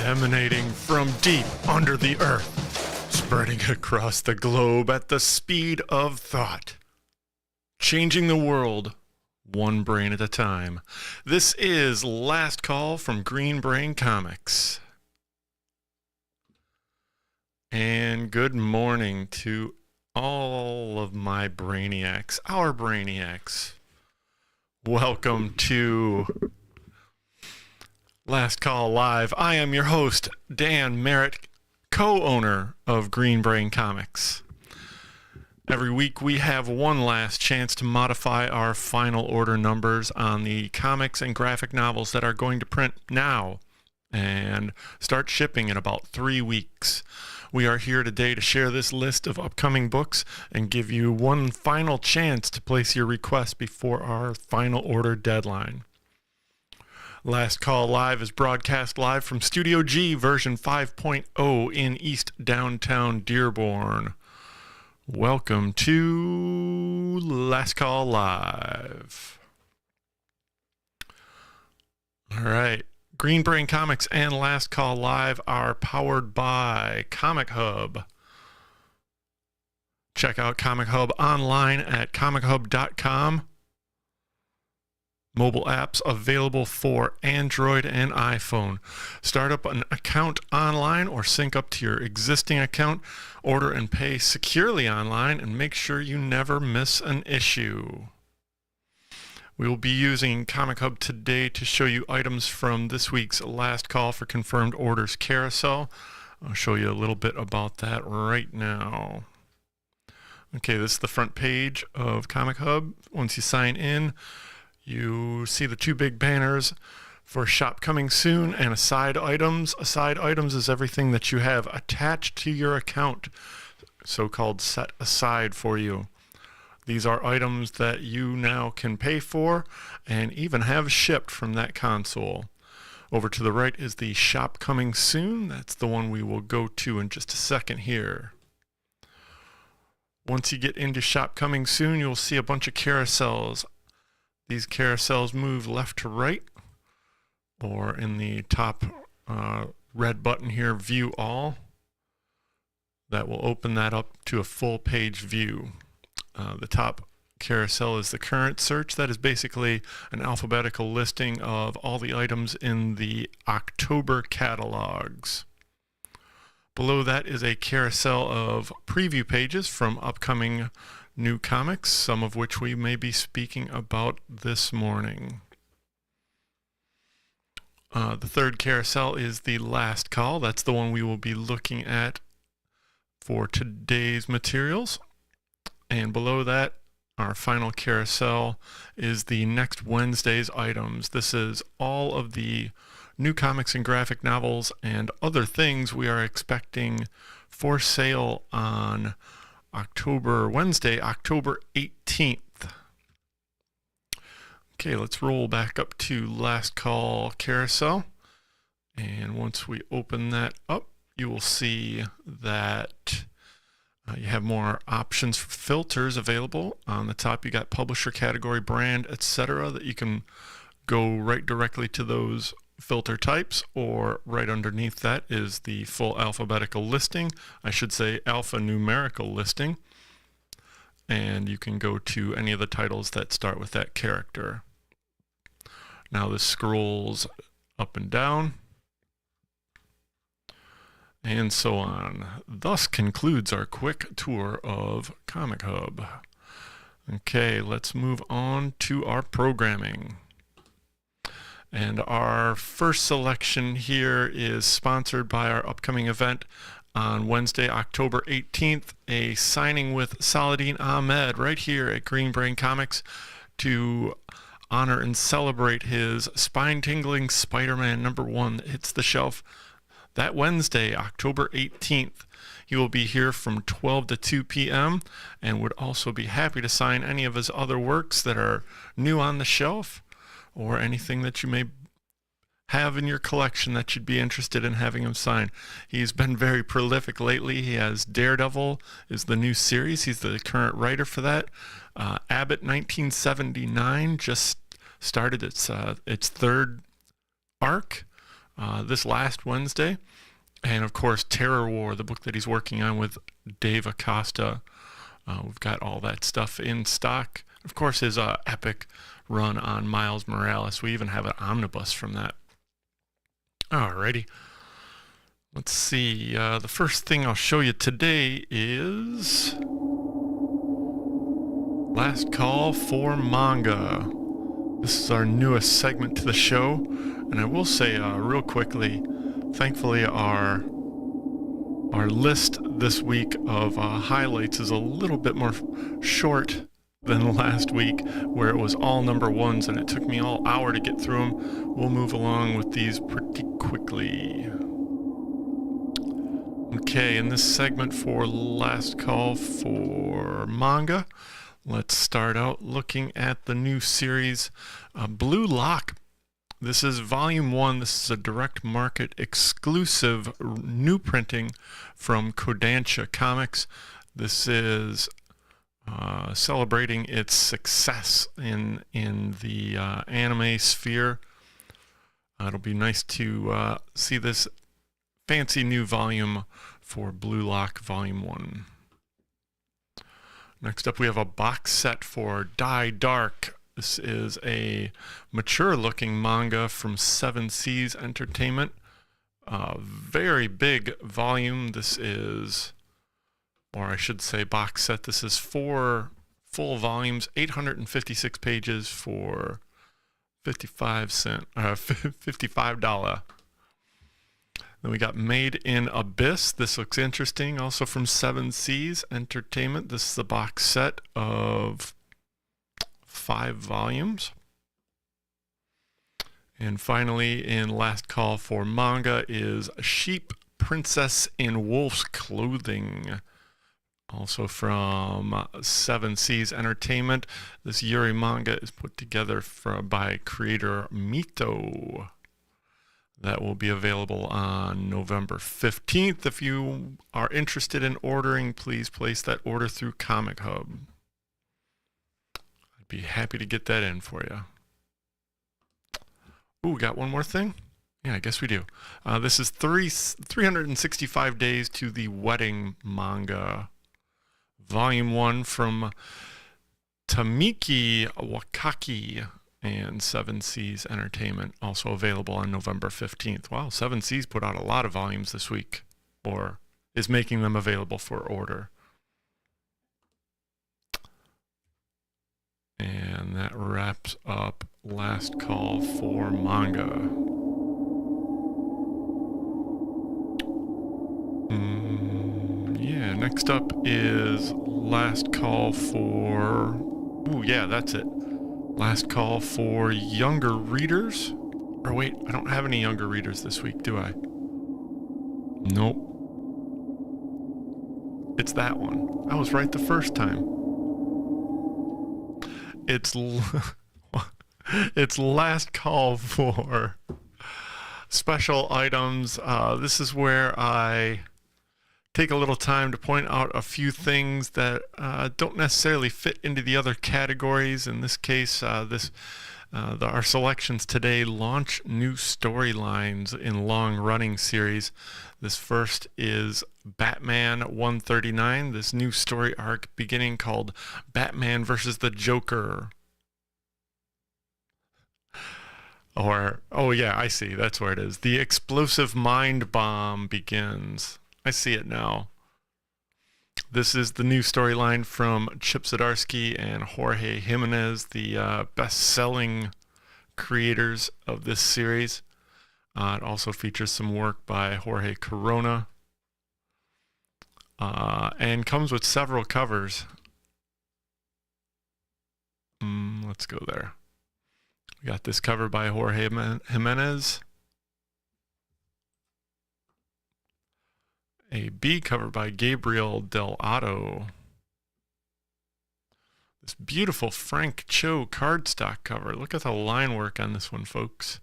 emanating from deep under the earth, spreading across the globe at the speed of thought, changing the world one brain at a time. This is Last Call from Green Brain Comics. And good morning to all of my brainiacs, our brainiacs. Welcome to Last Call Live. I am your host, Dan Merritt, co-owner of Green Brain Comics. Every week we have one last chance to modify our final order numbers on the comics and graphic novels that are going to print now and start shipping in about 3 weeks. We are here today to share this list of upcoming books and give you one final chance to place your request before our final order deadline. Last Call Live is broadcast live from Studio G version 5.0 in East Downtown Dearborn. Welcome to Last Call Live. All right. Green Brain Comics and Last Call Live are powered by Comichub. Check out Comichub online at comichub.com. Mobile apps available for Android and iPhone. Start up an account online or sync up to your existing account. Order and pay securely online and make sure you never miss an issue. We will be using Comichub today to show you items from this week's Last Call for Confirmed Orders carousel. I'll show you a little bit about that right now. Okay, this is the front page of Comichub. Once you sign in, you see the two big banners for Shop Coming Soon and Aside Items. Aside Items is everything that you have attached to your account, so-called set aside for you. These are items that you now can pay for and even have shipped from that console. Over to the right is the Shop Coming Soon. That's the one we will go to in just a second here. Once you get into Shop Coming Soon, you'll see a bunch of carousels. These carousels move left to right, or in the top red button here, View All. That will open that up to a full page view. The top carousel is the current search. That is basically an alphabetical listing of all the items in the October catalogs. Below that is a carousel of preview pages from upcoming new comics, some of which we may be speaking about this morning. The third carousel is the Last Call. That's the one we will be looking at for today's materials. And below that, our final carousel is the next Wednesday's items. This is all of the new comics and graphic novels and other things we are expecting for sale on Wednesday, October 18th. Okay, let's roll back up to Last Call Carousel. And once we open that up, you will see that you have more options for filters available. On the top, you got publisher, category, brand, etc. that you can go right directly to those filter types, or right underneath that is the full alphabetical listing. I should say alphanumerical listing. And you can go to any of the titles that start with that character. Now this scrolls up and down, and so on. Thus concludes our quick tour of Comichub. Okay, let's move on to our programming. And our first selection here is sponsored by our upcoming event on Wednesday, October 18th, a signing with Saladin Ahmed right here at Green Brain Comics to honor and celebrate his Spine-Tingling Spider-Man #1 that hits the shelf that Wednesday, October 18th. He will be here from 12 to 2 p.m. and would also be happy to sign any of his other works that are new on the shelf, or anything that you may have in your collection that you'd be interested in having him sign. He's been very prolific lately. He has Daredevil is the new series. He's the current writer for that. Abbott 1979 just started its third arc. this last Wednesday. And of course, Terror War, the book that he's working on with Dave Acosta. We've got all that stuff in stock. Of course, his epic run on Miles Morales. We even have an omnibus from that. Alrighty. Let's see. The first thing I'll show you today is Last Call for Manga. This is our newest segment to the show. And I will say real quickly, thankfully our list this week of highlights is a little bit more short than last week, where it was all number ones and it took me all hour to get through them. We'll move along with these pretty quickly. Okay, in this segment for Last Call for Manga, let's start out looking at the new series Blue Lock. This is Volume 1. This is a direct market exclusive new printing from Kodansha Comics. This is celebrating its success in the anime sphere. It'll be nice to see this fancy new volume for Blue Lock Volume 1. Next up, we have a box set for Die Dark. This is a mature-looking manga from Seven Seas Entertainment. Very big volume. This is, or I should say box set. This is 4 full volumes, 856 pages for $55. Then we got Made in Abyss. This looks interesting. Also from Seven Seas Entertainment. This is the box set of 5 volumes. And finally, in Last Call for Manga is Sheep Princess in Wolf's Clothing. Also from Seven Seas Entertainment. This Yuri manga is put together by creator Mito. That will be available on November 15th. If you are interested in ordering, please place that order through Comic Hub. I'd be happy to get that in for you. Ooh, we got one more thing? Yeah, I guess we do. This is 365 Days to the Wedding manga. Volume 1 from Tamiki Wakaki and Seven Seas Entertainment, also available on November 15th. Wow, Seven Seas put out a lot of volumes this week, or is making them available for order. And that wraps up Last Call for Manga. Yeah, next up is Last Call for... Ooh, yeah, that's it. Last Call for Younger Readers. Or wait, I don't have any younger readers this week, do I? Nope. It's that one. I was right the first time. It's Last Call for Special Items. This is where I take a little time to point out a few things that don't necessarily fit into the other categories. In this case, our selections today launch new storylines in long-running series. This first is Batman 139, this new story arc beginning called Batman versus the Joker. Or, oh yeah, I see, that's where it is. The Explosive Mind Bomb begins. I see it now. This is the new storyline from Chip Zdarsky and Jorge Jimenez, the best-selling creators of this series. It also features some work by Jorge Corona. And comes with several covers. Let's go there. We got this cover by Jorge Jimenez. A B cover by Gabriel Del Otto. This beautiful Frank Cho cardstock cover. Look at the line work on this one, folks.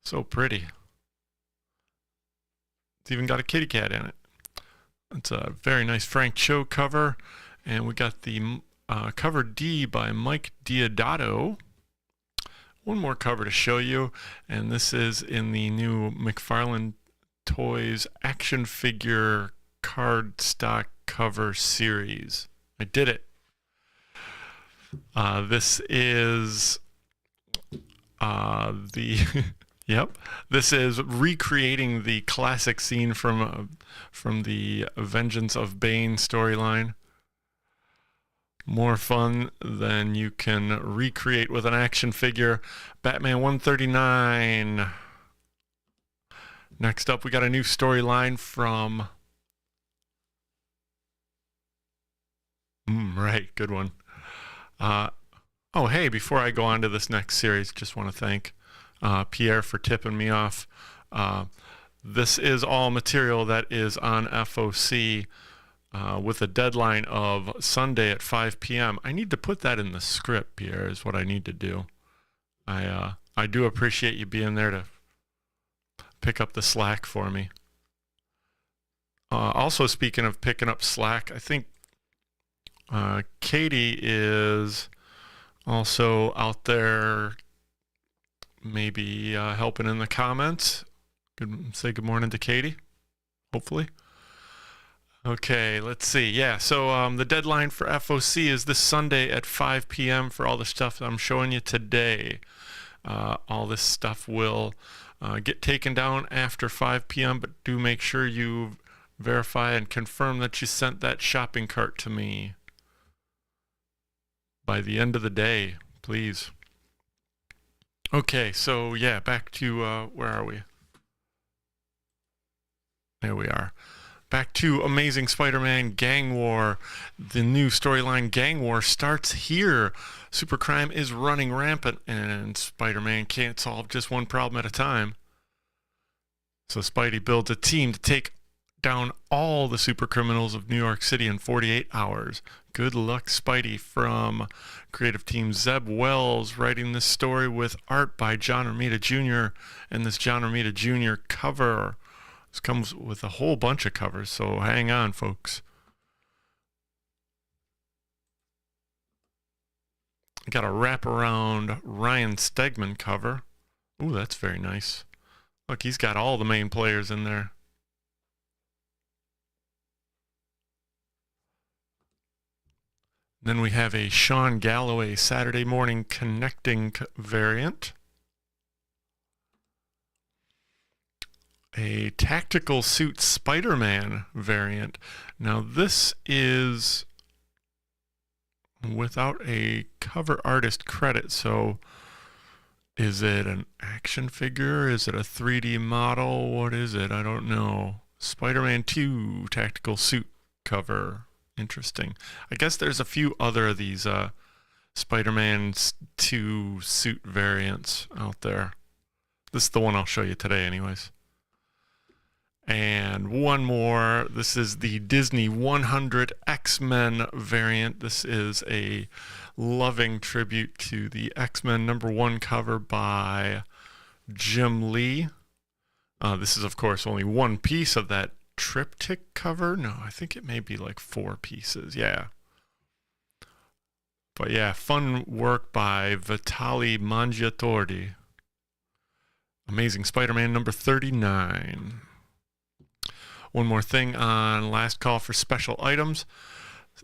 So pretty. It's even got a kitty cat in it. It's a very nice Frank Cho cover. And we got the cover D by Mike Diodato one more cover to show you, and this is in the new McFarlane Toys action figure cardstock cover series. I did it. This is yep. This is recreating the classic scene from the Vengeance of Bane storyline. More fun than you can recreate with an action figure. Batman 139. Next up, we got a new storyline from... right, good one. Oh, hey, before I go on to this next series, just want to thank Pierre for tipping me off. This is all material that is on FOC with a deadline of Sunday at 5 p.m. I need to put that in the script, Pierre, is what I need to do. I do appreciate you being there to pick up the slack for me. Also, speaking of picking up slack, I think Katie is also out there maybe helping in the comments. Say good morning to Katie, hopefully. Okay, let's see. Yeah, so the deadline for FOC is this Sunday at 5 p.m. for all the stuff that I'm showing you today. All this stuff will get taken down after 5 p.m., but do make sure you verify and confirm that you sent that shopping cart to me by the end of the day, please. Okay, so yeah, back to, where are we? There we are. Back to Amazing Spider-Man Gang War. The new storyline Gang War starts here. Supercrime is running rampant, and Spider-Man can't solve just one problem at a time. So Spidey builds a team to take down all the super criminals of New York City in 48 hours. Good luck, Spidey, from creative team Zeb Wells, writing this story with art by John Romita Jr. and this John Romita Jr. cover. This comes with a whole bunch of covers, so hang on, folks. Got a wraparound Ryan Stegman cover. Ooh, that's very nice. Look, he's got all the main players in there. Then we have a Sean Galloway Saturday Morning Connecting variant. A Tactical Suit Spider-Man variant. Now this is without a cover artist credit, so is it an action figure? Is it a 3D model? What is it? I don't know. Spider-Man 2 Tactical Suit cover. Interesting. I guess there's a few other of these Spider-Man 2 suit variants out there. This is the one I'll show you today anyways. And one more. This is the Disney 100 X-Men variant. This is a loving tribute to the X-Men #1 cover by Jim Lee. This is, of course, only one piece of that triptych cover. No, I think it may be like 4 pieces. Yeah. But yeah, fun work by Vitali Mangiatordi. Amazing Spider-Man #39. One more thing on Last Call for Special Items.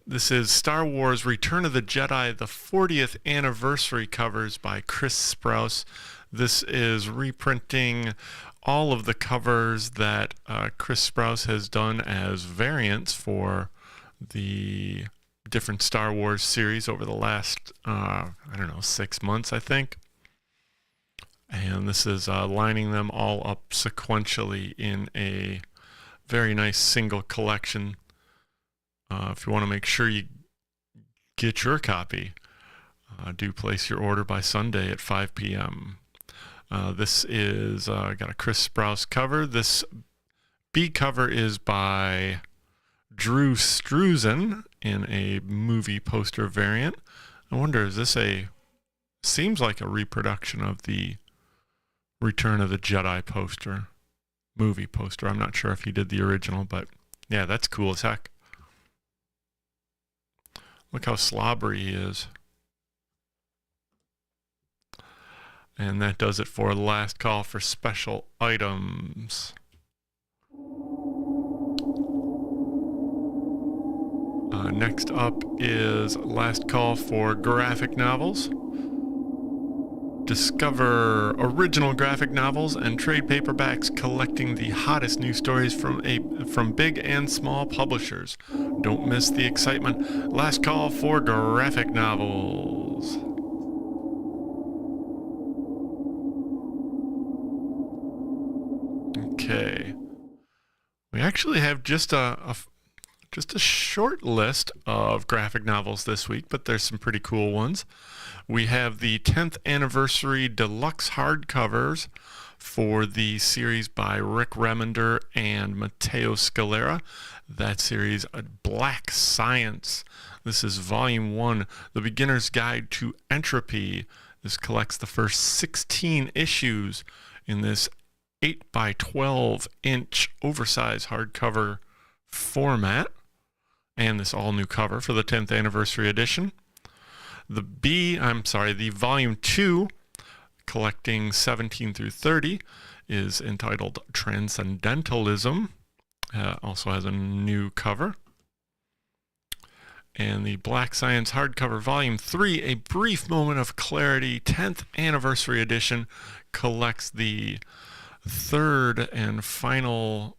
This is Star Wars Return of the Jedi, the 40th anniversary covers by Chris Sprouse. This is reprinting all of the covers that Chris Sprouse has done as variants for the different Star Wars series over the last, I don't know, 6 months, I think. And this is lining them all up sequentially in a very nice single collection. If you want to make sure you get your copy, do place your order by Sunday at 5 p.m. This is got a Chris Sprouse cover. This B cover is by Drew Struzan in a movie poster variant. I wonder, is this seems like a reproduction of the Return of the Jedi poster, movie poster. I'm not sure if he did the original, but yeah, that's cool as heck. Look how slobbery he is. And that does it for Last Call for special items. Next up is Last Call for graphic novels. Discover original graphic novels and trade paperbacks collecting the hottest news stories from big and small publishers. Don't miss the excitement. Last Call for graphic novels. Okay. We actually have just a short list of graphic novels this week, but there's some pretty cool ones. We have the 10th anniversary deluxe hardcovers for the series by Rick Remender and Matteo Scalera. That series, Black Science. This is Volume 1, The Beginner's Guide to Entropy. This collects the first 16 issues in this 8 by 12 inch oversized hardcover format, and this all new cover for the 10th anniversary edition. The Volume 2, collecting 17 through 30, is entitled Transcendentalism. Also has a new cover. And the Black Science hardcover Volume 3, A Brief Moment of Clarity, 10th anniversary edition, collects the third and final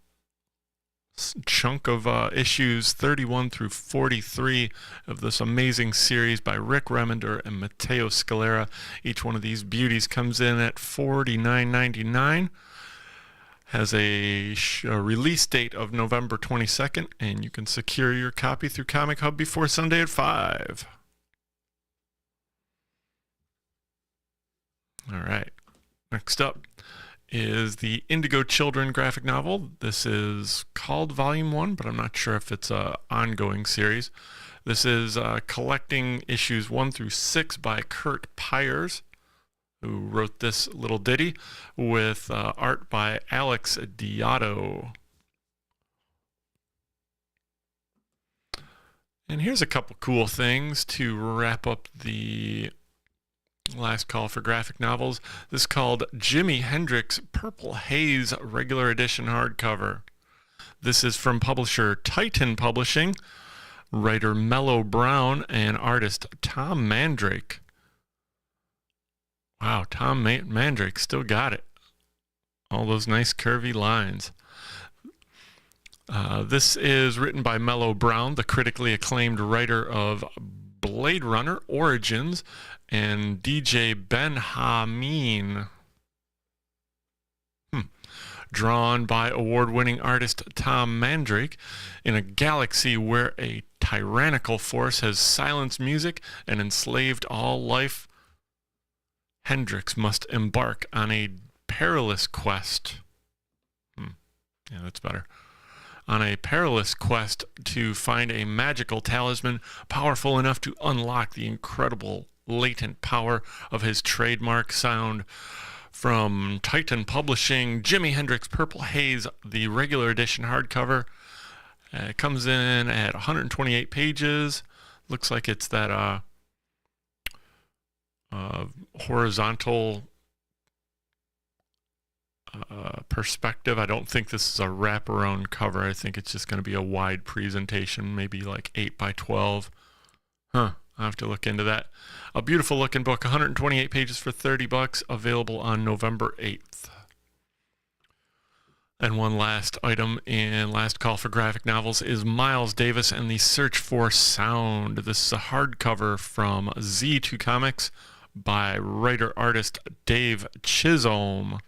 chunk of issues 31 through 43 of this amazing series by Rick Remender and Matteo Scalera. Each one of these beauties comes in at $49.99. Has a release date of November 22nd, and you can secure your copy through Comichub before Sunday at 5. All right. Next up is the Indigo Children graphic novel. This is called Volume 1, but I'm not sure if it's an ongoing series. This is collecting issues 1 through 6 by Kurt Pyers, who wrote this little ditty, with art by Alex Diotto. And here's a couple cool things to wrap up the Last Call for graphic novels. This is called Jimi Hendrix Purple Haze regular edition hardcover. This is from publisher Titan Publishing, writer Mello Brown, and artist Tom Mandrake. Wow, Tom Mandrake still got it. All those nice curvy lines. This is written by Mello Brown, the critically acclaimed writer of Blade Runner Origins and DJ Ben Hameen. Drawn by award-winning artist Tom Mandrake, in a galaxy where a tyrannical force has silenced music and enslaved all life, Hendrix must embark on a perilous quest. Yeah, that's better. On a perilous quest to find a magical talisman powerful enough to unlock the incredible latent power of his trademark sound. From Titan Publishing, Jimi Hendrix Purple Haze, the regular edition hardcover. It comes in at 128 pages. Looks like it's that horizontal perspective. I don't think this is a wraparound cover. I think it's just going to be a wide presentation, maybe like 8 by 12. I'll have to look into that. A beautiful looking book, 128 pages for $30, available on November 8th. And one last item in Last Call for graphic novels is Miles Davis and the Search for Sound. This is a hardcover from Z2 Comics by writer-artist Dave Chisholm,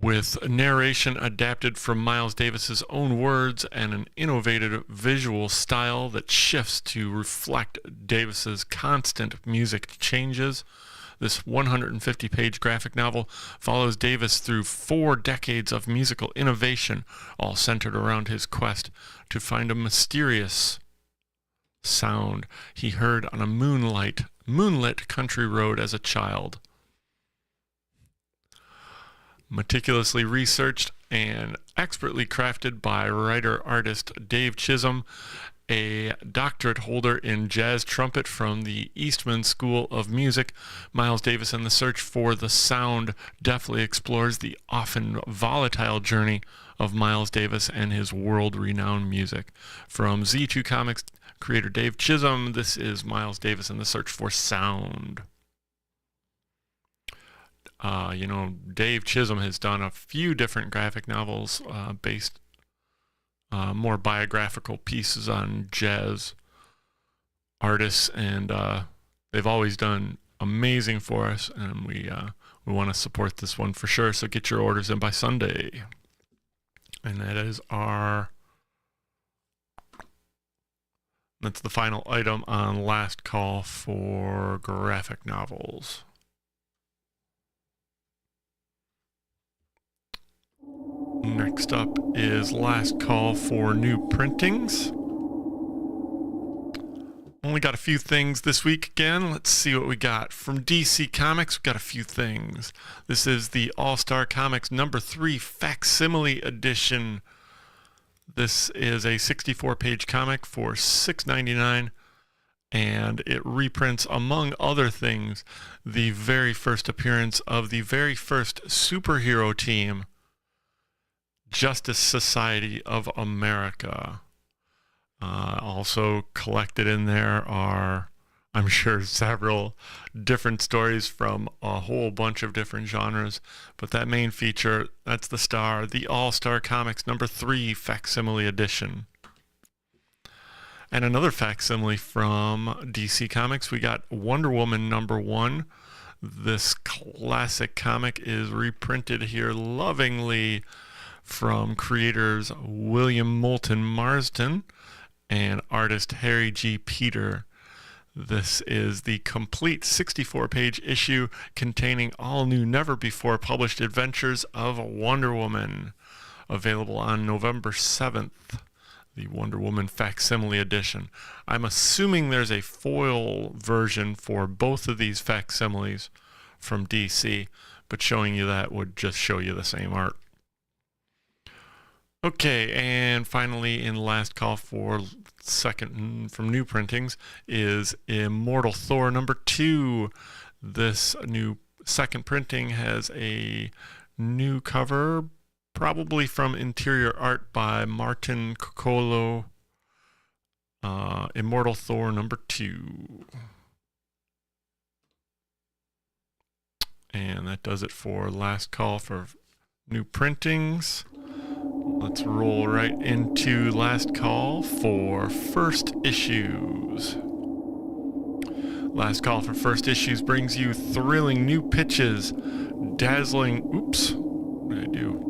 with narration adapted from Miles Davis's own words and an innovative visual style that shifts to reflect Davis's constant music changes. This 150-page graphic novel follows Davis through 4 decades of musical innovation, all centered around his quest to find a mysterious sound he heard on a moonlit country road as a child. Meticulously researched and expertly crafted by writer-artist Dave Chisholm, a doctorate holder in jazz trumpet from the Eastman School of Music. Miles Davis and the Search for the Sound deftly explores the often volatile journey of Miles Davis and his world-renowned music. From Z2 Comics creator Dave Chisholm, this is Miles Davis and the Search for Sound. Dave Chisholm has done a few different graphic novels based more biographical pieces on jazz artists, and they've always done amazing for us, and we want to support this one for sure. So get your orders in by Sunday. And that's the final item on Last Call for graphic novels. Next up is Last Call for new printings. Only got a few things this week again. Let's see what we got. From DC Comics, we got a few things. This is the All-Star Comics #3 Facsimile Edition. This is a 64-page comic for $6.99, and it reprints, among other things, the very first appearance of the very first superhero team, Justice Society of America. Also collected in there are, I'm sure, several different stories from a whole bunch of different genres. But that main feature, that's the star, the All-Star Comics #3 Facsimile Edition. And another facsimile from DC Comics, we got Wonder Woman #1. This classic comic is reprinted here lovingly from creators William Moulton Marsden and artist Harry G. Peter. This is the complete 64-page issue containing all new, never-before published adventures of Wonder Woman, available on November 7th, the Wonder Woman Facsimile Edition. I'm assuming there's a foil version for both of these facsimiles from DC, but showing you that would just show you the same art. Okay, and finally, in Last Call for second from new printings is Immortal Thor #2. This new second printing has a new cover, probably from interior art by Martin Coccolo. Immortal Thor #2. And that does it for Last Call for new printings. Let's roll right into Last Call for first issues. Last Call for first issues brings you thrilling new pitches, dazzling... Oops. What did I do?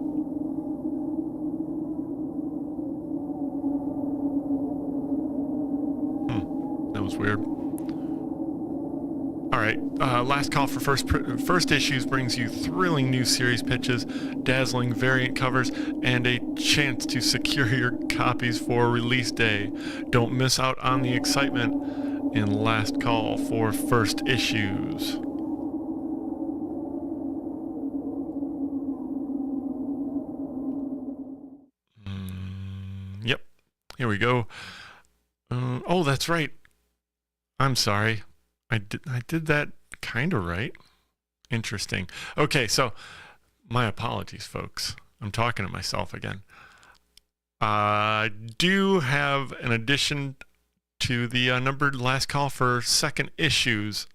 That was weird. Alright, Last Call for first issues brings you thrilling new series pitches, dazzling variant covers, and a chance to secure your copies for release day. Don't miss out on the excitement in Last Call for first issues. Yep, here we go. Oh, that's right. I'm sorry. I did that kind of right. Interesting. Okay, so my apologies, folks. I'm talking to myself again. I do have an addition to the numbered Last Call for second issues.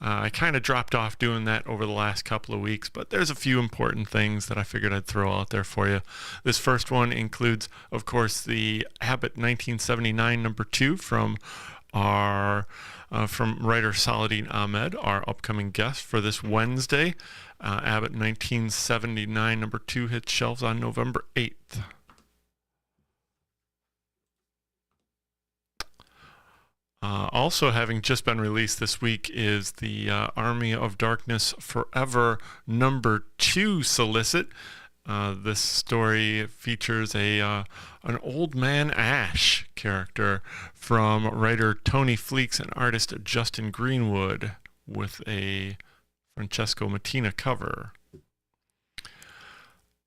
I kind of dropped off doing that over the last couple of weeks, but there's a few important things that I figured I'd throw out there for you. This first one includes, of course, the Abbott 1979 #2 from from writer Saladin Ahmed, our upcoming guest for this Wednesday. Abbott 1979 #2 hits shelves on November 8th. Also having just been released this week is the Army of Darkness Forever #2 solicit. This story features an Old Man Ash character from writer Tony Fleeks and artist Justin Greenwood with a Francesco Mattina cover.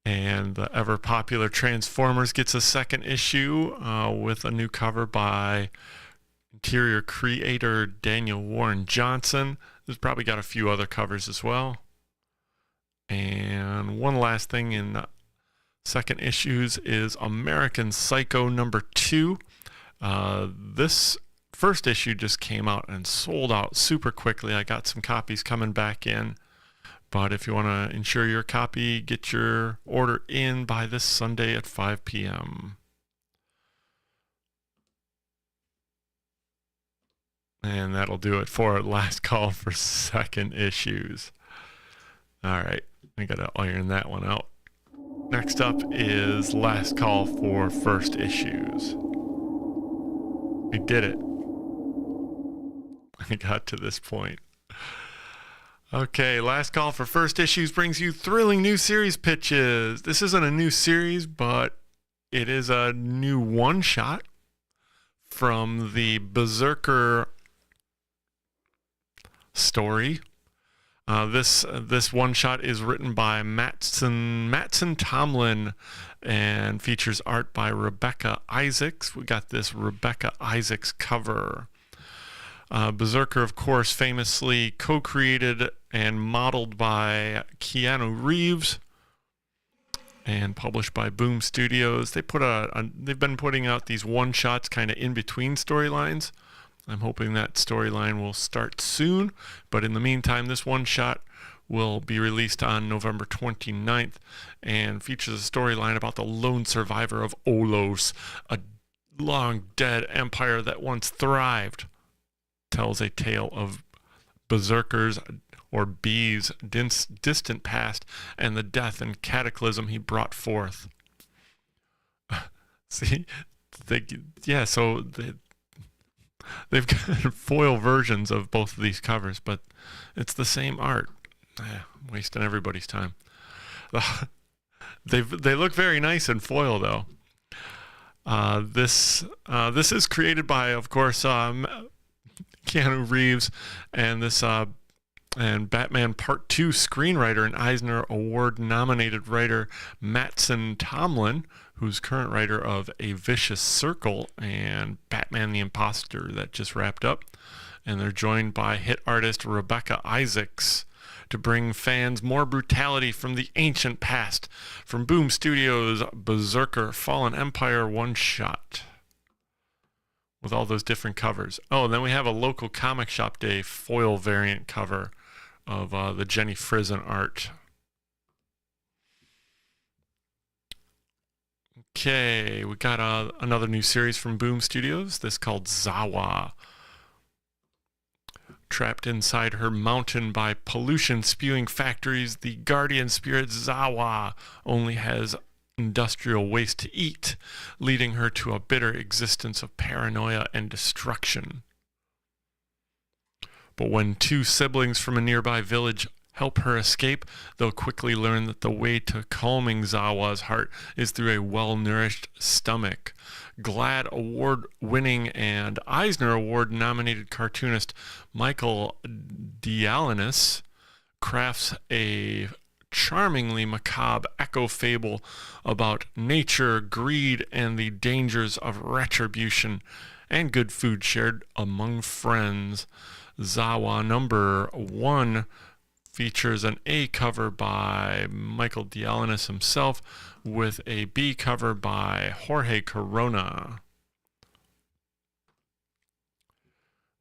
And the ever-popular Transformers gets a second issue with a new cover by interior creator Daniel Warren Johnson. There's probably got a few other covers as well. And one last thing in second issues is American Psycho #2. This first issue just came out and sold out super quickly. I got some copies coming back in. But if you want to ensure your copy, get your order in by this Sunday at 5 p.m. And that'll do it for last call for second issues. All right, I got to iron that one out. Next up is last call for first issues. We did it. I got to this point. Okay, last call for first issues brings you thrilling new series pitches. This isn't a new series, but it is a new one-shot from the Berserker story. This one-shot is written by Matson Tomlin and features art by Rebecca Isaacs. We got this Rebecca Isaacs cover. Berserker, of course, famously co-created and modeled by Keanu Reeves and published by Boom Studios. They've been putting out these one-shots kind of in between storylines. I'm hoping that storyline will start soon, but in the meantime, this one-shot will be released on November 29th and features a storyline about the lone survivor of Olos, a long-dead empire that once thrived. Tells a tale of berserkers or bees' distant past and the death and cataclysm he brought forth. See, they've got foil versions of both of these covers, but it's the same art. Wasting everybody's time. They look very nice in foil, though. This is created by, of course, Keanu Reeves and and Batman Part 2 screenwriter and Eisner Award nominated writer Matson Tomlin, who's current writer of A Vicious Circle and Batman the Imposter that just wrapped up. And they're joined by hit artist Rebecca Isaacs to bring fans more brutality from the ancient past. From Boom Studios' Berserker Fallen Empire one-shot. With all those different covers. Oh, and then we have a local comic shop day foil variant cover of the Jenny Frison art. Okay, we got another new series from Boom Studios. This called Zawa. Trapped inside her mountain by pollution-spewing factories, the guardian spirit Zawa only has industrial waste to eat, leading her to a bitter existence of paranoia and destruction. But when two siblings from a nearby village help her escape, they'll quickly learn that the way to calming Zawa's heart is through a well-nourished stomach. GLAAD Award-winning and Eisner Award-nominated cartoonist Michael Dialanis crafts a charmingly macabre echo fable about nature, greed, and the dangers of retribution and good food shared among friends. Zawa #1 features an A cover by Michael Dialanis himself with a B cover by Jorge Corona.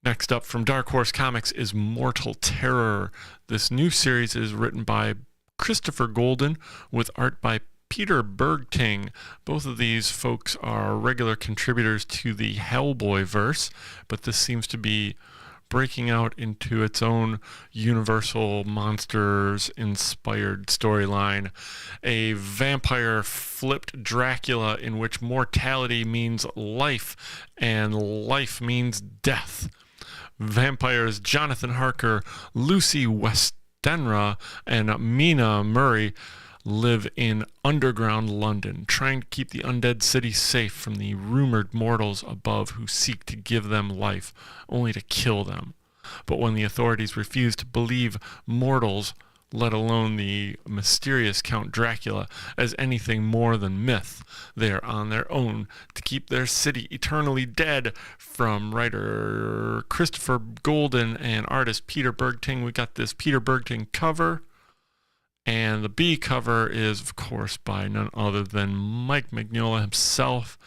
Next up from Dark Horse Comics is Mortal Terror. This new series is written by Christopher Golden with art by Peter Bergting. Both of these folks are regular contributors to the Hellboy verse, but this seems to be breaking out into its own Universal Monsters inspired storyline. A vampire flipped Dracula in which mortality means life and life means death. Vampires Jonathan Harker, Lucy Westenra, and Mina Murray live in underground London, trying to keep the undead city safe from the rumored mortals above who seek to give them life, only to kill them. But when the authorities refuse to believe mortals let alone the mysterious Count Dracula, as anything more than myth. They are on their own to keep their city eternally dead. From writer Christopher Golden and artist Peter Bergting. We got this Peter Bergting cover. And the B cover is, of course, by none other than Mike Mignola himself.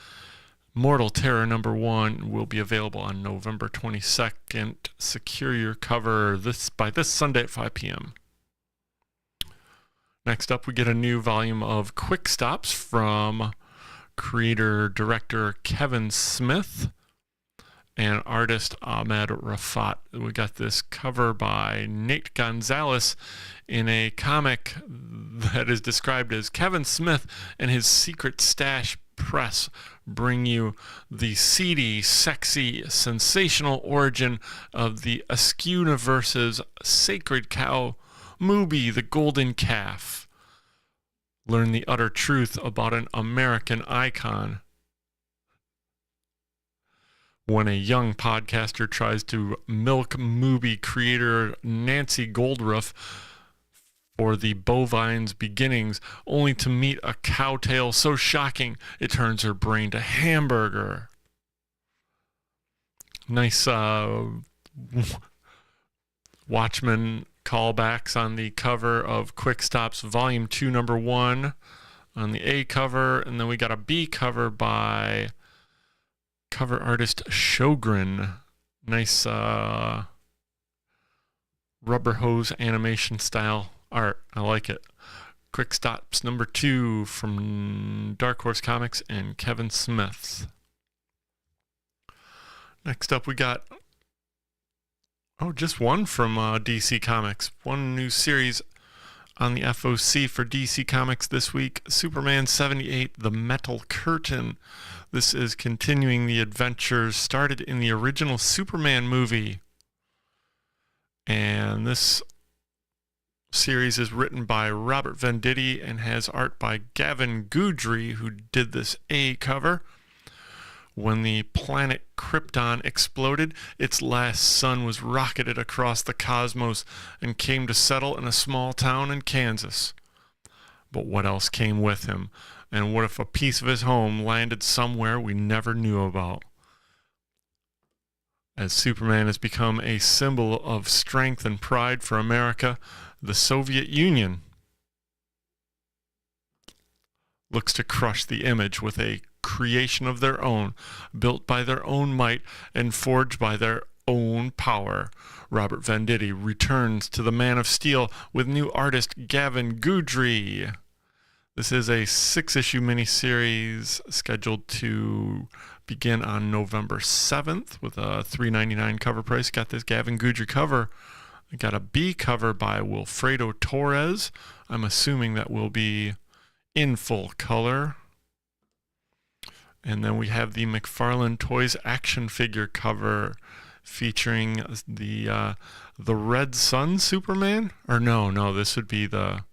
Mortal Terror #1 will be available on November 22nd. Secure your cover by this Sunday at 5 p.m. Next up, we get a new volume of Quick Stops from creator-director Kevin Smith and artist Ahmed Rafat. We got this cover by Nate Gonzalez in a comic that is described as Kevin Smith and his secret stash press bring you the seedy, sexy, sensational origin of the Askewniverse's sacred cow, Mooby the Golden Calf. Learn the utter truth about an American icon. When a young podcaster tries to milk Mooby creator Nancy Goldruff for the bovine's beginnings, only to meet a cowtail so shocking it turns her brain to hamburger. Nice Watchmen callbacks on the cover of Quick Stops Volume 2 #1 on the A cover, and then we got a B cover by cover artist Sjogren. Nice rubber hose animation style art. I like it. Quick Stops #2 from Dark Horse Comics and Kevin Smith. Next up, we got just one from DC Comics. One new series on the FOC for DC Comics this week. Superman 78, The Metal Curtain. This is continuing the adventures started in the original Superman movie. And this series is written by Robert Venditti and has art by Gavin Goudry, who did this A cover. When the planet Krypton exploded, its last sun was rocketed across the cosmos and came to settle in a small town in Kansas. But what else came with him? And what if a piece of his home landed somewhere we never knew about? As Superman has become a symbol of strength and pride for America, the Soviet Union looks to crush the image with a creation of their own, built by their own might and forged by their own power. Robert Venditti returns to the Man of Steel with new artist Gavin Goudry. This is a 6-issue miniseries scheduled to begin on November 7th with a $3.99 cover price. Got this Gavin Goudry cover. I got a B cover by Wilfredo Torres. I'm assuming that will be in full color. And then we have the McFarlane Toys action figure cover featuring the Red Sun Superman. Or no, this would be the.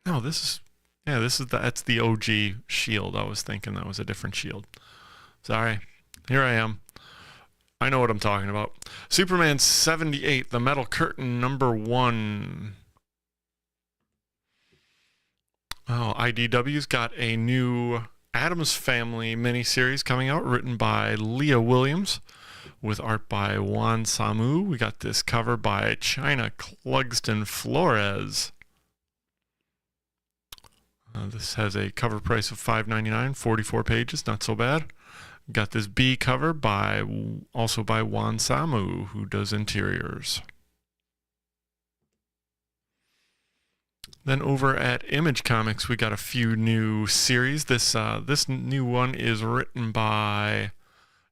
No, that's the OG Shield. I was thinking that was a different Shield. Sorry, here I am. I know what I'm talking about. Superman 78, The Metal Curtain #1. Oh, IDW's got a new Addams Family miniseries coming out, written by Leah Williams, with art by Juan Samu. We got this cover by China Clugston Flores. This has a cover price of $5.99, 44 pages, not so bad. Got this B cover also by Juan Samu, who does interiors. Then over at Image Comics, we got a few new series. This new one is written by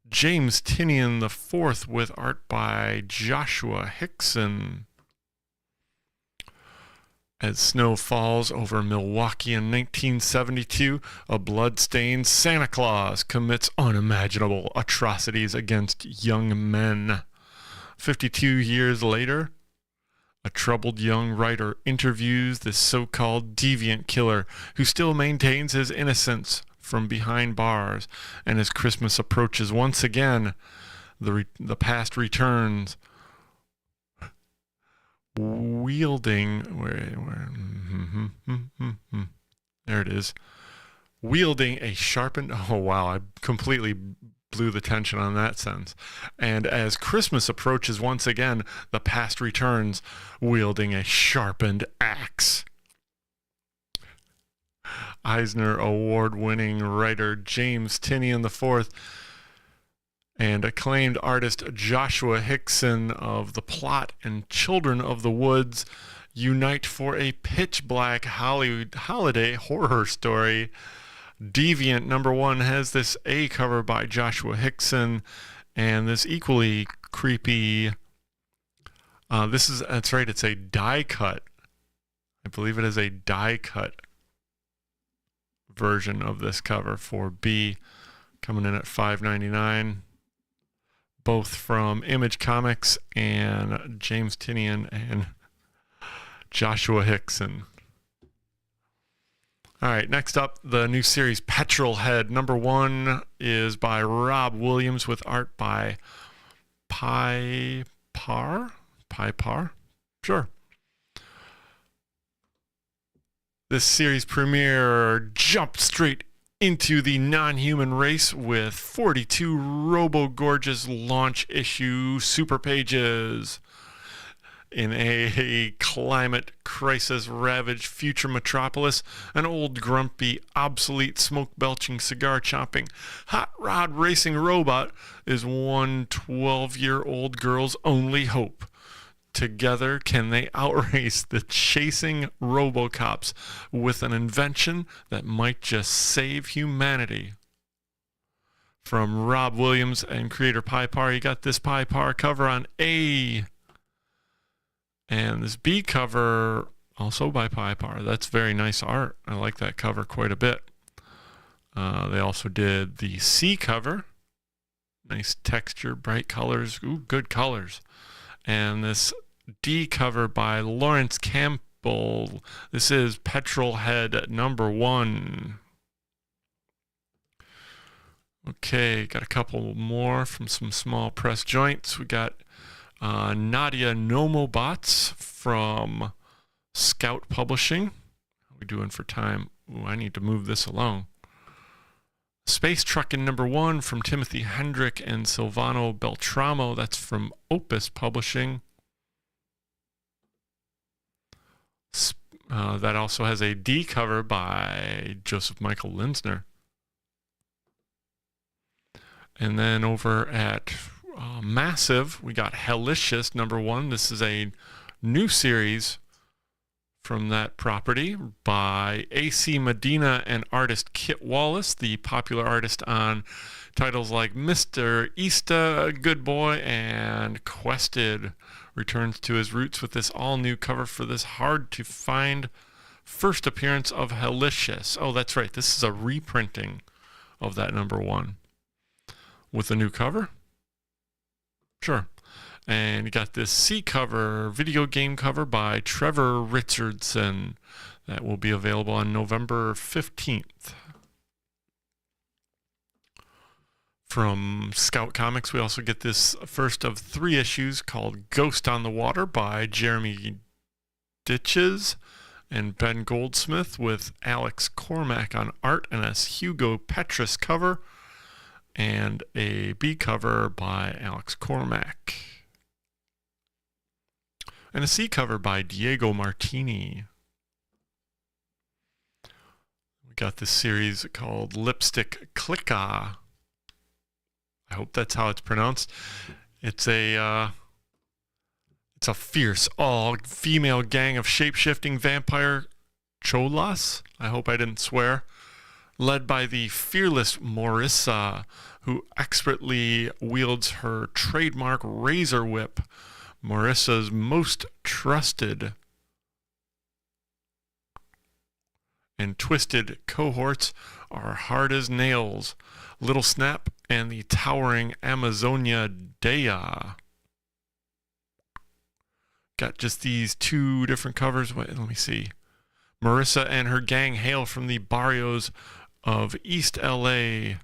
James Tinian IV with art by Joshua Hickson. As snow falls over Milwaukee in 1972, a blood-stained Santa Claus commits unimaginable atrocities against young men. 52 years later, a troubled young writer interviews this so-called deviant killer who still maintains his innocence from behind bars. And as Christmas approaches once again, the past returns wielding, there it is, wielding a sharpened, oh wow, I completely blew the tension on that sentence. And as Christmas approaches once again, the past returns, wielding a sharpened axe. Eisner Award-winning writer James Tinian IV and acclaimed artist Joshua Hickson of The Plot and Children of the Woods unite for a pitch-black holiday horror story. Deviant #1 has this A cover by Joshua Hickson, and this equally creepy, that's right, it's a die cut. I believe it is a die cut version of this cover for B, coming in at $5.99. Both from Image Comics and James Tinian and Joshua Hickson. All right, next up, the new series Petrolhead. #1 is by Rob Williams with art by Pi Par? Sure. This series premiere jumped straight into the non-human race with 42 robo-gorgeous launch issue super pages. In a climate crisis ravaged future metropolis, an old grumpy, obsolete, smoke-belching, cigar-chopping, hot rod racing robot is one 12-year-old girl's only hope. Together, can they outrace the chasing RoboCops with an invention that might just save humanity? From Rob Williams and creator Pi Par, you got this Pi Par cover on A. And this B cover, also by Pi Par. That's very nice art. I like that cover quite a bit. They also did the C cover. Nice texture, bright colors. Ooh, good colors. And this D cover by Lawrence Campbell. This is Petrolhead #1. Okay, got a couple more from some small press joints. We got Nadia Nomobots from Scout Publishing. How are we doing for time? Ooh, I need to move this along. Space Truckin' #1 from Timothy Hendrick and Silvano Beltramo. That's from Opus Publishing. That also has a D cover by Joseph Michael Linsner. And then over at Massive, we got Hellicious #1. This is a new series from that property by A.C. Medina and artist Kit Wallace, the popular artist on titles like Mr. Easta, Good Boy, and Quested. Returns to his roots with this all-new cover for this hard-to-find first appearance of Hellicious. Oh, that's right. This is a reprinting of that #1 with a new cover. Sure. And you got this C cover, video game cover by Trevor Richardson that will be available on November 15th. From Scout Comics, we also get this first of 3 issues called Ghost on the Water by Jeremy Ditches and Ben Goldsmith with Alex Cormack on art and a Hugo Petrus cover and a B cover by Alex Cormack. And a C cover by Diego Martini. We got this series called Lipstick Clicka. I hope that's how it's pronounced. It's a fierce, all-female gang of shape-shifting vampire cholas. I hope I didn't swear. Led by the fearless Marissa, who expertly wields her trademark razor whip. Marissa's most trusted and twisted cohorts are hard as nails, Little Snap and the towering Amazonia Dea. Got just these 2 different covers. Wait, let me see. Marissa and her gang hail from the barrios of East LA,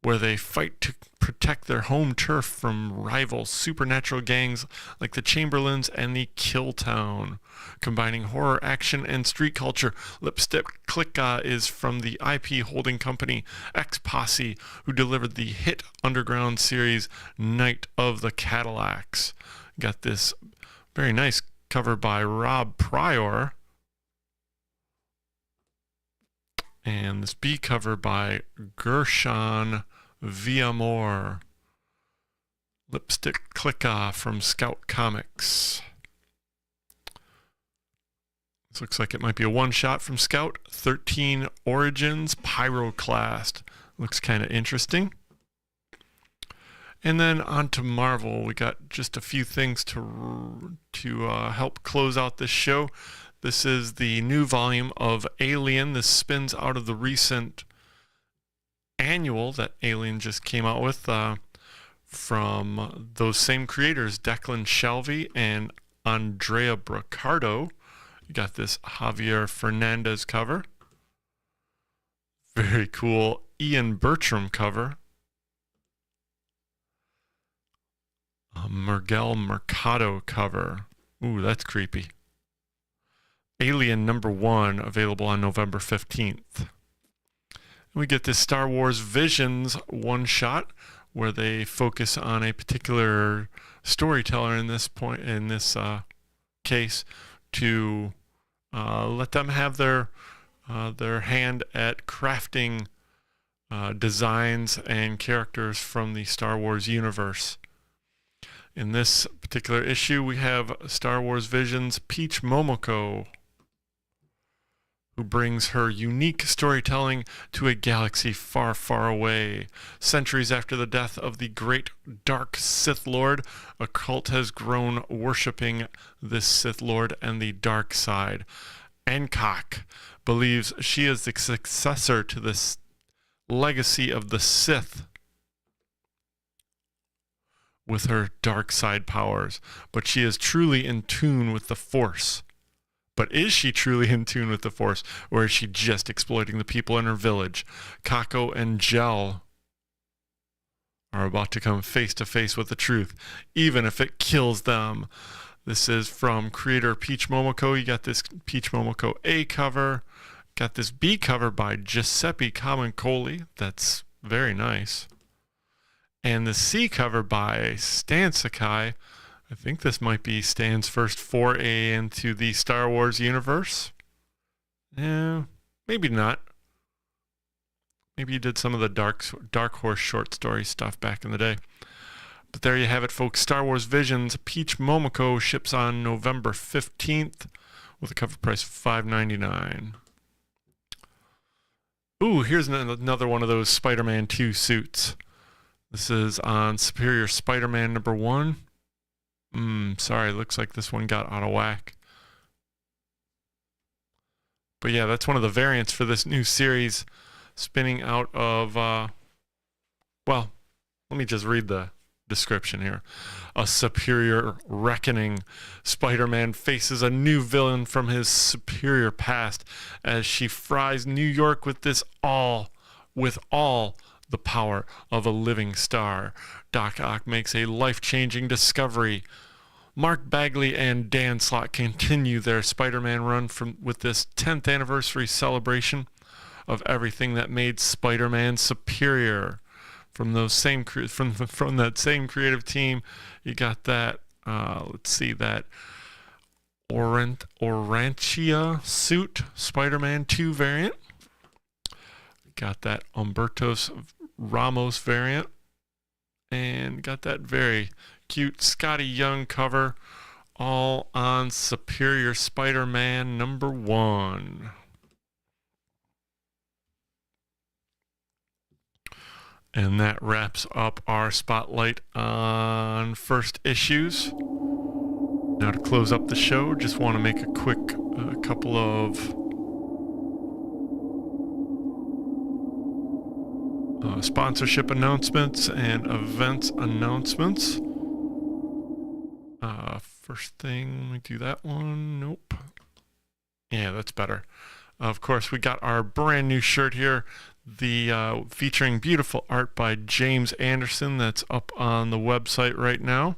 where they fight to protect their home turf from rival supernatural gangs like the Chamberlains and the Killtown. Combining horror, action, and street culture, Lipstick Clicka is from the IP holding company X Posse, who delivered the hit underground series Night of the Cadillacs. Got this very nice cover by Rob Pryor. And this B cover by Gershon Villamor. Lipstick Clicka from Scout Comics. This looks like it might be a one-shot from Scout. 13 Origins Pyroclast. Looks kind of interesting. And then on to Marvel. We got just a few things to help close out this show. This is the new volume of Alien. This spins out of the recent annual that Alien just came out with from those same creators, Declan Shalvey and Andrea Braccardo. You got this Javier Fernandez cover. Very cool Ian Bertram cover. A Miguel Mercado cover. Ooh, that's creepy. Alien #1, available on November 15th. We get this Star Wars Visions one-shot where they focus on a particular storyteller in this case to let them have their hand at crafting designs and characters from the Star Wars universe. In this particular issue, we have Star Wars Visions Peach Momoko, who brings her unique storytelling to a galaxy far, far away. Centuries after the death of the great dark Sith Lord, a cult has grown worshipping this Sith Lord and the dark side. Ancock believes she is the successor to this legacy of the Sith with her dark side powers, but she is truly in tune with the Force. But is she truly in tune with the Force, or is she just exploiting the people in her village? Kako and Jel are about to come face to face with the truth, even if it kills them. This is from creator Peach Momoko. You got this Peach Momoko A cover. Got this B cover by Giuseppe Camuncoli. That's very nice. And the C cover by Stan Sakai. I think this might be Stan's first foray into the Star Wars universe. Yeah, maybe not. Maybe he did some of the Dark Horse short story stuff back in the day. But there you have it, folks. Star Wars Visions Peach Momoko ships on November 15th with a cover price of $5.99. Ooh, here's another one of those Spider-Man 2 suits. This is on Superior Spider-Man #1. Sorry, looks like this one got out of whack. But yeah, that's one of the variants for this new series spinning out of, well, let me just read the description here. A superior reckoning. Spider-Man faces a new villain from his superior past as she fries New York with all the power of a living star. Doc Ock makes a life-changing discovery. Mark Bagley and Dan Slott continue their Spider-Man run with this 10th anniversary celebration of everything that made Spider-Man superior. From those same from that same creative team, you got that. Let's see, that Orantia suit Spider-Man 2 variant. Got that Humberto Ramos variant, and got that very cute Scotty Young cover, all on Superior Spider-Man #1. And that wraps up our spotlight on first issues. Now to close up the show, just want to make a quick couple of sponsorship announcements and events announcements. First thing, let me do that one. Nope. Yeah, that's better. Of course, we got our brand new shirt here, the featuring beautiful art by James Anderson that's up on the website right now.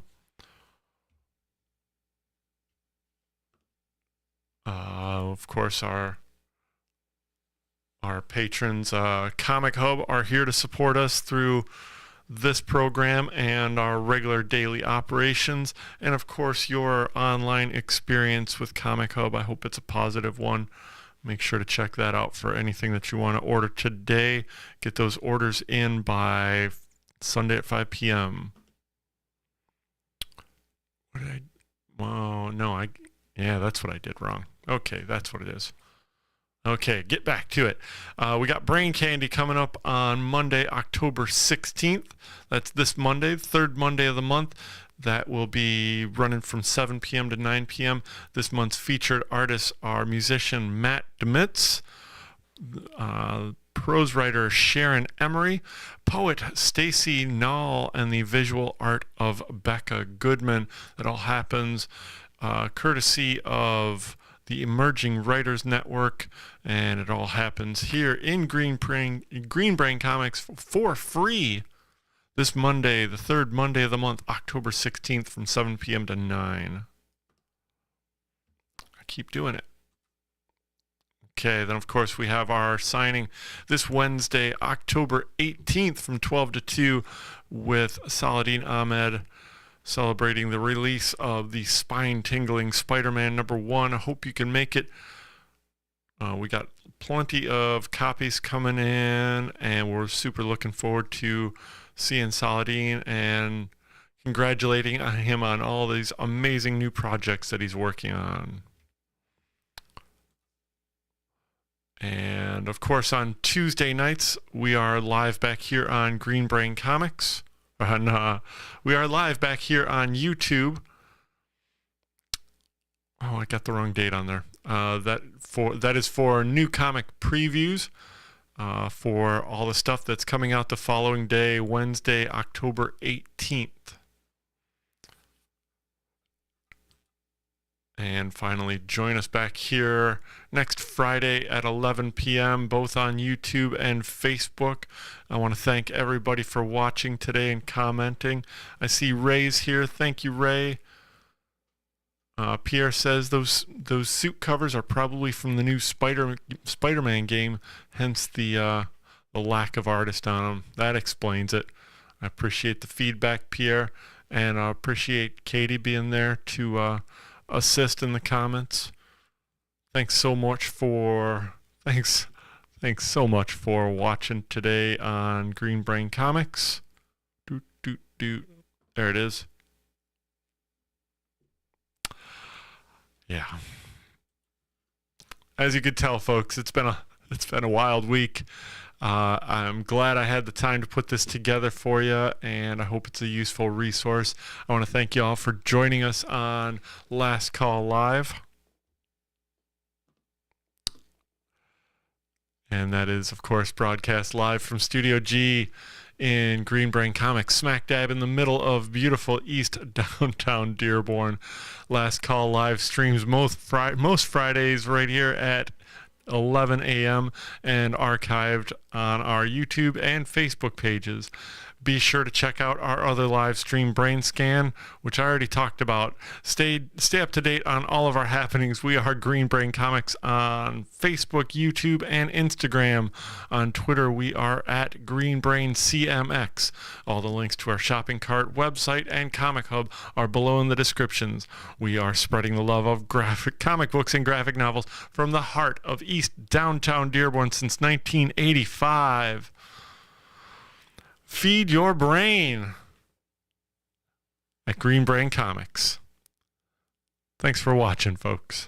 Of course, our patrons, Comichub, are here to support us through this program and our regular daily operations, and of course your online experience with Comichub. I hope it's a positive one. Make sure to check that out for anything that you want to order today. Get those orders in by Sunday at 5 p.m. What did I... Oh, no, yeah, that's what I did wrong. Okay, that's what it is. Okay, get back to it. We got Brain Candy coming up on Monday, October 16th. That's this Monday, third Monday of the month. That will be running from 7 p.m. to 9 p.m. This month's featured artists are musician Matt Demitz, prose writer Sharon Emery, poet Stacy Nall, and the visual art of Becca Goodman. That all happens courtesy of the Emerging Writers Network, and it all happens here in Green Brain Comics for free this Monday, the third Monday of the month, October 16th from 7 p.m. to 9. I keep doing it. Okay, then of course we have our signing this Wednesday, October 18th from 12 to 2 with Saladin Ahmed, celebrating the release of the Spine-Tingling Spider-Man #1. I hope you can make it. We got plenty of copies coming in, and we're super looking forward to seeing Saladin and congratulating him on all these amazing new projects that he's working on. And of course on Tuesday nights we are live back here on Green Brain Comics. We are live back here on YouTube. Oh, I got the wrong date on there. That is for new comic previews for all the stuff that's coming out the following day, Wednesday, October 18th. And finally, join us back here next Friday at 11 p.m., both on YouTube and Facebook. I want to thank everybody for watching today and commenting. I see Ray's here. Thank you, Ray. Pierre says those suit covers are probably from the new Spider-Man game, hence the lack of artist on them. That explains it. I appreciate the feedback, Pierre, and I appreciate Katie being there to assist in the comments. Thanks so much for watching today on Green Brain Comics. There it is. Yeah. As you could tell, folks, it's been a wild week. I'm glad I had the time to put this together for you, and I hope it's a useful resource. I want to thank you all for joining us on Last Call Live. And that is, of course, broadcast live from Studio G in Green Brain Comics, smack dab in the middle of beautiful East downtown Dearborn. Last Call Live streams most Fridays right here at 11 a.m. and archived on our YouTube and Facebook pages. Be sure to check out our other live stream, BrainScan, which I already talked about. Stay up to date on all of our happenings. We are Green Brain Comics on Facebook, YouTube, and Instagram. On Twitter, we are at Green Brain CMX. All the links to our shopping cart, website, and Comichub are below in the descriptions. We are spreading the love of graphic comic books and graphic novels from the heart of East downtown Dearborn since 1985. Feed your brain at Green Brain Comics. Thanks for watching, folks.